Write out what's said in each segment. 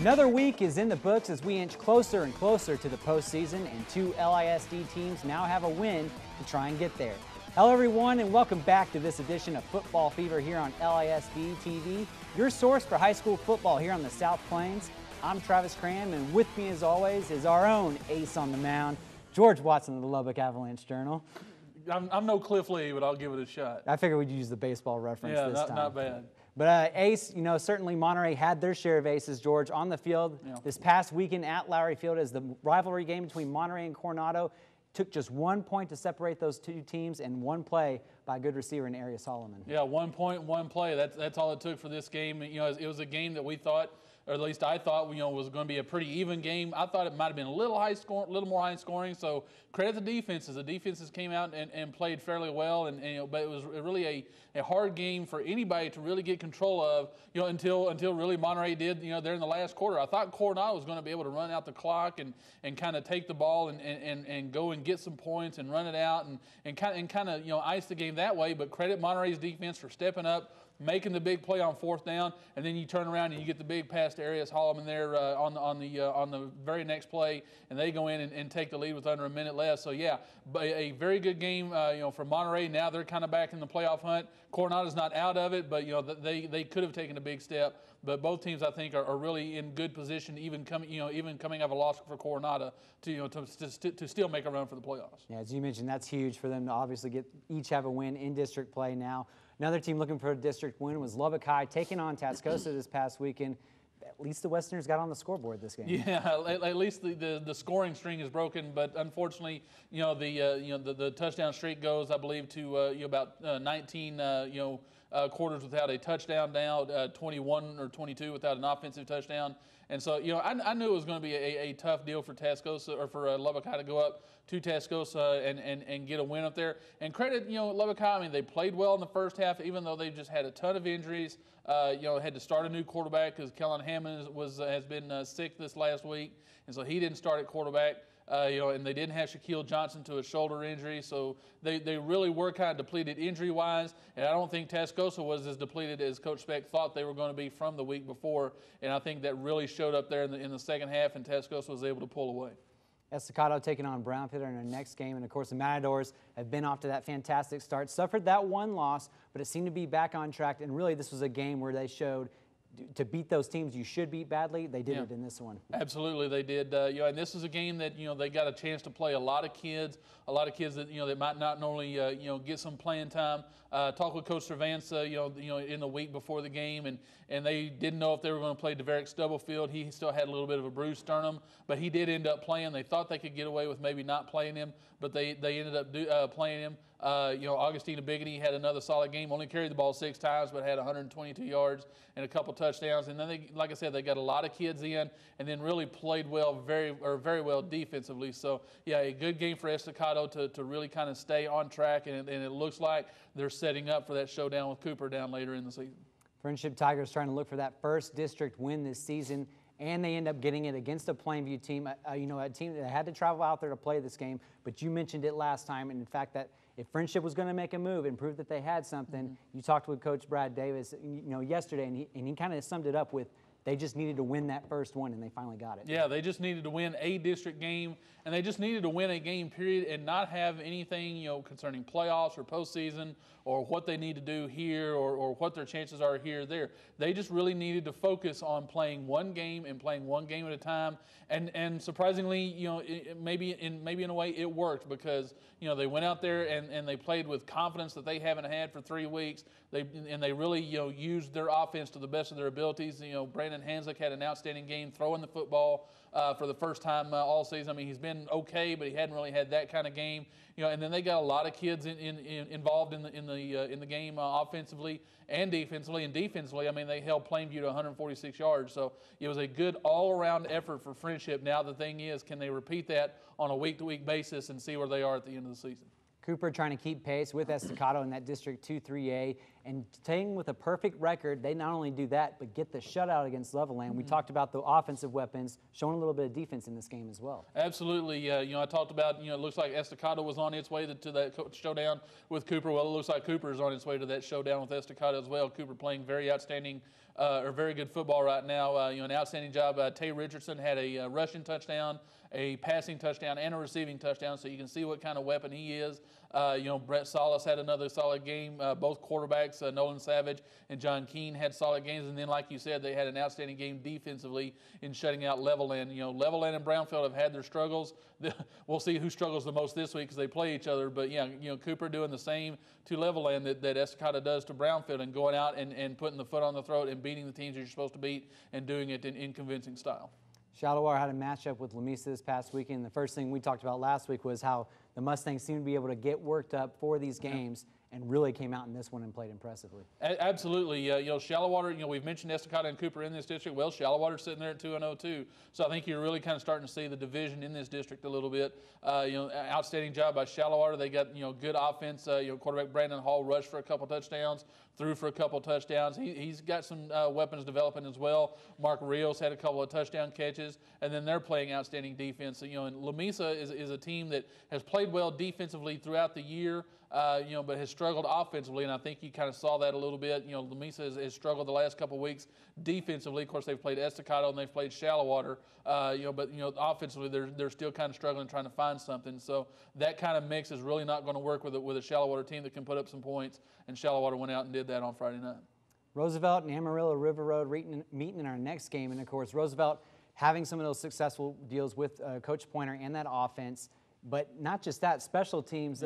Another week is in the books as we inch closer and closer to the postseason, and two LISD teams now have a win to try and get there. Hello everyone, and welcome back to this edition of Football Fever here on LISD TV, your source for high school football here on the South Plains. I'm Travis Cram, and with me as always is our own ace on the mound, George Watson of the Lubbock Avalanche-Journal. I'm no Cliff Lee, but I'll give it a shot. I figured we'd use the baseball reference this time. Yeah, not bad. But ace, certainly Monterey had their share of aces, George, on the field this past weekend at Lowry Field as the rivalry game between Monterey and Coronado took just 1 point to separate those two teams and one play by a good receiver in Arias Solomon. Yeah, 1 point, one play. That's all it took for this game. It was a game that we thought, or at least I thought, was going to be a pretty even game. I thought it might have been a little more high scoring. So credit the defenses. The defenses came out and played fairly well, but it was really a hard game for anybody to really get control of, until really Monterey did, there in the last quarter. I thought Coronado was going to be able to run out the clock and kind of take the ball and go and get some points and run it out and kind of ice the game that way. But credit Monterey's defense for stepping up, making the big play on fourth down, and then you turn around and you get the big pass to Arias Solomon there on the very next play, and they go in and take the lead with under a minute left. So yeah, a very good game, for Monterey. Now they're kind of back in the playoff hunt. Coronado's not out of it, but they could have taken a big step. But both teams, I think, are really in good position, even coming out of a loss for Coronado to still make a run for the playoffs. Yeah, as you mentioned, that's huge for them to obviously each have a win in district play now. Another team looking for a district win was Lubbock High, taking on Tascosa this past weekend. At least the Westerners got on the scoreboard this game. Yeah, at least the scoring string is broken, but unfortunately, the touchdown streak goes, I believe, to about 19 quarters without a touchdown now, 21 or 22 without an offensive touchdown. And so, I knew it was going to be a tough deal for Tascosa, or for Lubbock High to go up to Tascosa and get a win up there. And credit, Lubbock High, I mean, they played well in the first half, even though they just had a ton of injuries. Had to start a new quarterback because Kellen Hammond has been sick this last week, and so he didn't start at quarterback. And they didn't have Shaquille Johnson to a shoulder injury, so they really were kind of depleted injury-wise, and I don't think Tascosa was as depleted as Coach Speck thought they were going to be from the week before, and I think that really showed up there in the second half, and Tascosa was able to pull away. Estacado taking on Brown Pitter in their next game, and of course the Matadors have been off to that fantastic start, suffered that one loss, but it seemed to be back on track, and really this was a game where they showed to beat those teams you should beat badly. They did it in this one. Absolutely, they did. And this is a game that they got a chance to play a lot of kids that that might not normally get some playing time. Talked with Coach Cervance in the week before the game, and they didn't know if they were going to play Deverick Stubblefield. He still had a little bit of a bruised sternum, but he did end up playing. They thought they could get away with maybe not playing him, but they ended up playing him. Augustina Biggity had another solid game. Only carried the ball 6 times, but had 122 yards and a couple touchdowns. And then like I said, they got a lot of kids in, and then really played well, very well defensively. So yeah, a good game for Estacado to really kind of stay on track, and it looks like they're setting up for that showdown with Cooper down later in the season. Friendship Tigers trying to look for that first district win this season, and they end up getting it against a Plainview team, a team that had to travel out there to play this game. But you mentioned it last time, and in fact that if Friendship was going to make a move and prove that they had something, you talked with Coach Brad Davis, yesterday, and he kind of summed it up with they just needed to win that first one, and they finally got it. Yeah, they just needed to win a district game, and they just needed to win a game, period, and not have anything, concerning playoffs or postseason or what they need to do here or what their chances are here or there. They just really needed to focus on playing one game and playing one game at a time. And surprisingly, maybe in a way it worked because, they went out there and they played with confidence that they haven't had for 3 weeks. They really, used their offense to the best of their abilities. Brandon Hanslick had an outstanding game throwing the football for the first time all season. I mean, he's been okay, but he hadn't really had that kind of game. And then they got a lot of kids involved in the game offensively and defensively. And defensively, I mean, they held Plainview to 146 yards. So it was a good all-around effort for Friendship. Now the thing is, can they repeat that on a week-to-week basis and see where they are at the end of the season? Cooper trying to keep pace with Estacado in that District 2-3A, And staying with a perfect record, they not only do that, but get the shutout against Levelland. We talked about the offensive weapons, showing a little bit of defense in this game as well. Absolutely. I talked about, it looks like Estacado was on its way to that showdown with Cooper. Well, it looks like Cooper is on its way to that showdown with Estacado as well. Cooper playing very outstanding or very good football right now. An outstanding job. Tay Richardson had a rushing touchdown, a passing touchdown, and a receiving touchdown, so you can see what kind of weapon he is. Brett Salas had another solid game. Both quarterbacks, Nolan Savage and John Keene, had solid games. And then, like you said, they had an outstanding game defensively in shutting out Levelland. Levelland and Brownfield have had their struggles. We'll see who struggles the most this week because they play each other. But, Cooper doing the same to Levelland that Estacado does to Brownfield, and going out and putting the foot on the throat and beating the teams that you're supposed to beat and doing it in convincing style. Shalawar had a matchup with Lamesa this past weekend. The first thing we talked about last week was how the Mustangs seem to be able to get worked up for these games, and really came out in this one and played impressively. Absolutely. Shallowater, we've mentioned Estacado and Cooper in this district. Well, Shallowater's sitting there at 2-0 too. So I think you're really kind of starting to see the division in this district a little bit. Outstanding job by Shallowater. They got, good offense. Quarterback Brandon Hall rushed for a couple touchdowns, threw for a couple touchdowns. He's got some weapons developing as well. Mark Rios had a couple of touchdown catches, and then they're playing outstanding defense. And Lamesa is a team that has played well defensively throughout the year, but has struggled offensively, and I think you kind of saw that a little bit. Lamesa has struggled the last couple of weeks defensively. Of course, they've played Estacado and they've played Shallowater, but offensively they're still kind of struggling, trying to find something. So that kind of mix is really not going to work with a Shallowater team that can put up some points, and Shallowater went out and did that on Friday night. Roosevelt and Amarillo River Road meeting in our next game, and of course Roosevelt having some of those successful deals with Coach Pointer and that offense, but not just that, special teams.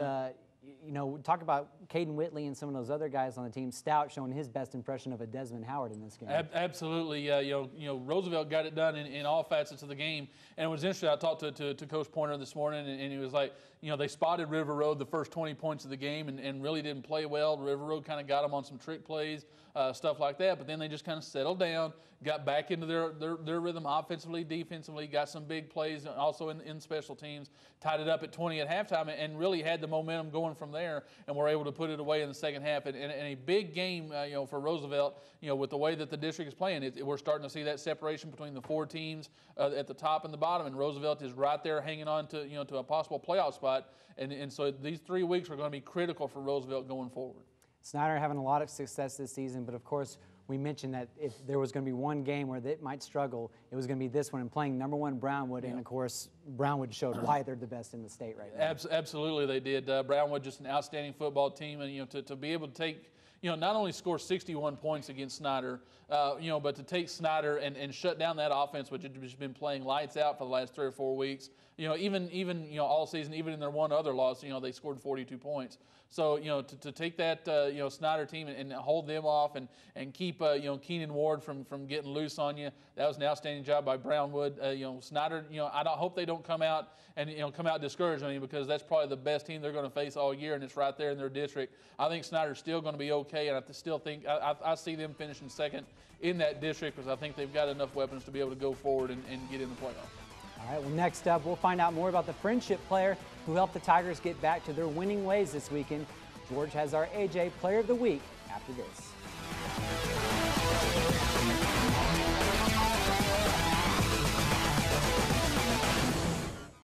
Talk about Caden Whitley and some of those other guys on the team. Stout showing his best impression of a Desmond Howard in this game. Absolutely. Roosevelt got it done in all facets of the game. And it was interesting. I talked to Coach Pointer this morning, and he was like, they spotted River Road the first 20 points of the game and really didn't play well. River Road kind of got them on some trick plays, stuff like that. But then they just kind of settled down, got back into their rhythm offensively, defensively, got some big plays also in special teams, tied it up at 20 at halftime, and really had the momentum going from there, and were able to put it away in the second half. And a big game, for Roosevelt, with the way that the district is playing, we're starting to see that separation between the four teams at the top and the bottom, and Roosevelt is right there hanging on to to a possible playoff spot. And so these 3 weeks are going to be critical for Roosevelt going forward. Snyder having a lot of success this season, but of course we mentioned that if there was going to be one game where they might struggle, it was going to be this one, and playing #1 Brownwood, and of course Brownwood showed why they're the best in the state right now. Absolutely they did. Brownwood, just an outstanding football team, and to be able to take, not only score 61 points against Snyder, but to take Snyder and shut down that offense, which has been playing lights out for the last 3 or 4 weeks. Even all season, even in their one other loss, they scored 42 points. So, to take that, Snyder team and hold them off and keep, Keenan Ward from getting loose on you, that was an outstanding job by Brownwood. Snyder, I hope they don't come out and, come out discouraged. Because that's probably the best team they're going to face all year, and it's right there in their district. I think Snyder's still going to be okay, and I still think I see them finishing second in that district because I think they've got enough weapons to be able to go forward and get in the playoffs. All right, well, next up, we'll find out more about the Friendship player who helped the Tigers get back to their winning ways this weekend. George has our AJ Player of the Week after this.